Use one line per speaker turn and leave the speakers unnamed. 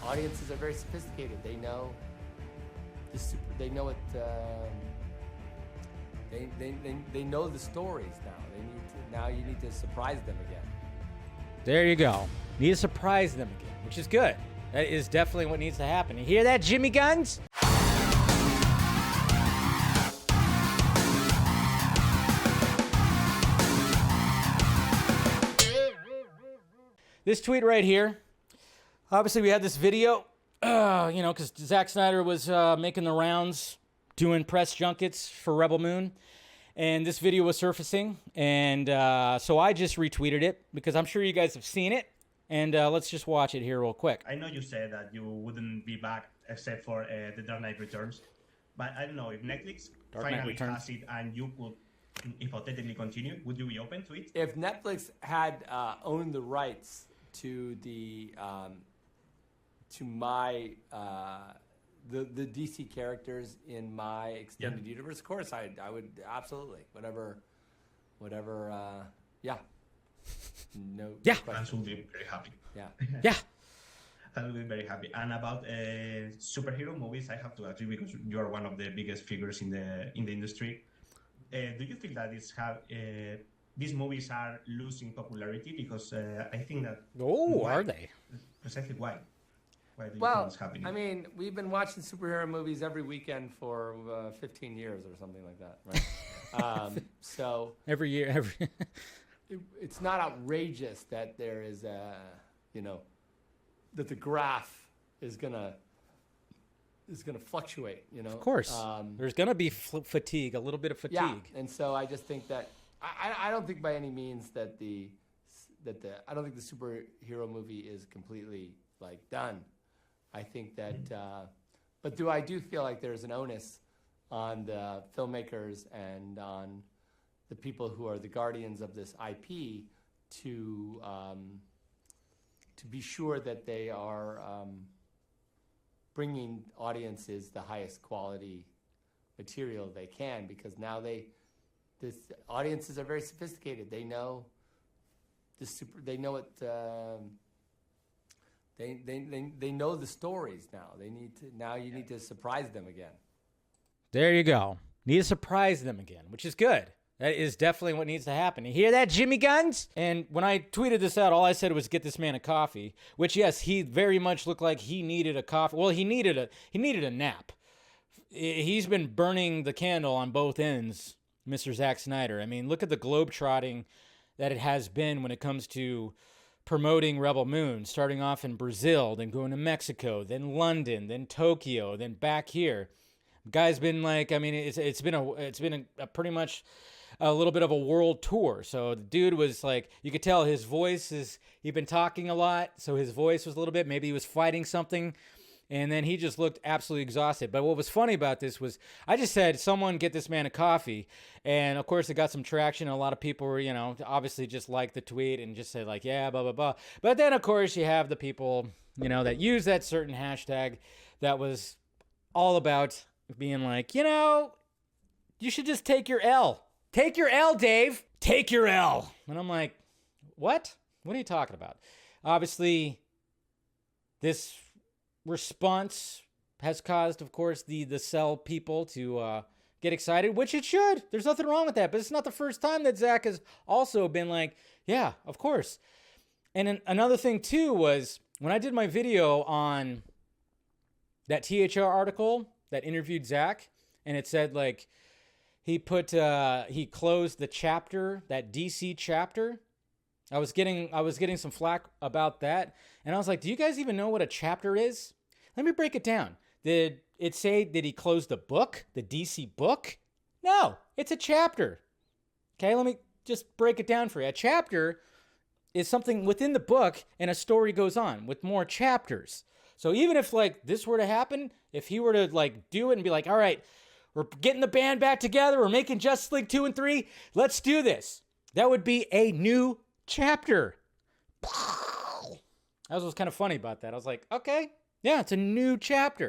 audiences are very sophisticated. They know they know what they know the stories now. Now you need to surprise them again.
There you go. Need to surprise them again, which is good. That is definitely what needs to happen. You hear that, Jimmy Guns? This tweet right here. Obviously, we had this video, because Zack Snyder was making the rounds, doing press junkets for Rebel Moon. And this video was surfacing. And so I just retweeted it because I'm sure you guys have seen it. And let's just watch it here real quick.
I know you said that you wouldn't be back except for The Dark Knight Returns. But I don't know, if Netflix finally has it and you could hypothetically continue, would you be open to it?
If Netflix had owned the rights to the DC characters in my extended universe, of course I would absolutely whatever no
Fans will be very happy.
Yeah.
I will be very happy. And about superhero movies, I have to ask you because you are one of the biggest figures in the industry. Do you feel that these movies are losing popularity? Because I think that.
Are they?
Precisely why? Why do you
Well,
think it's happening?
I mean, we've been watching superhero movies every weekend for 15 years or something like that, right? So
every year,
it's not outrageous that there is that the graph is gonna fluctuate.
Of course, there's gonna be fatigue, a little bit of fatigue.
Yeah, and so I just think that I don't think by any means that I don't think the superhero movie is completely done. I think that, but I do feel like there's an onus on the filmmakers and on the people who are the guardians of this IP to be sure that they are bringing audiences the highest quality material they can, because now audiences are very sophisticated. They know they know what. They know the stories now. You need to surprise them again.
There you go. Need to surprise them again, which is good. That is definitely what needs to happen. You hear that, Jimmy Guns? And when I tweeted this out, all I said was get this man a coffee, which, yes, he very much looked like he needed a coffee. Well, he needed a nap. He's been burning the candle on both ends, Mr. Zack Snyder. I mean, look at the globetrotting that it has been when it comes to promoting Rebel Moon, starting off in Brazil, then going to Mexico, then London, then Tokyo, then back here. Guy's been it's been a pretty much a little bit of a world tour. So the dude was you could tell his voice he'd been talking a lot, so his voice was a little bit, maybe he was fighting something. And then he just looked absolutely exhausted. But what was funny about this was I just said, someone get this man a coffee. And, of course, it got some traction. A lot of people were, obviously just liked the tweet and just said, yeah, blah, blah, blah. But then, of course, you have the people, that use that certain hashtag that was all about being you should just take your L. Take your L, Dave. Take your L. And I'm like, what? What are you talking about? Obviously, this response has caused, of course, the Cell people to get excited, which it should. There's nothing wrong with that. But it's not the first time that Zack has also been yeah, of course. And another thing, too, was when I did my video on that THR article that interviewed Zack, and it said, he closed the chapter, that DC chapter. I was getting some flack about that. And I was like, do you guys even know what a chapter is? Let me break it down. Did it say that he closed the book, the DC book? No, it's a chapter. Okay, let me just break it down for you. A chapter is something within the book and a story goes on with more chapters. So even if this were to happen, if he were to do it and be all right, we're getting the band back together, we're making Justice League 2 and 3, let's do this. That would be a new chapter. That was kind of funny about that. I was like, okay, yeah, it's a new chapter.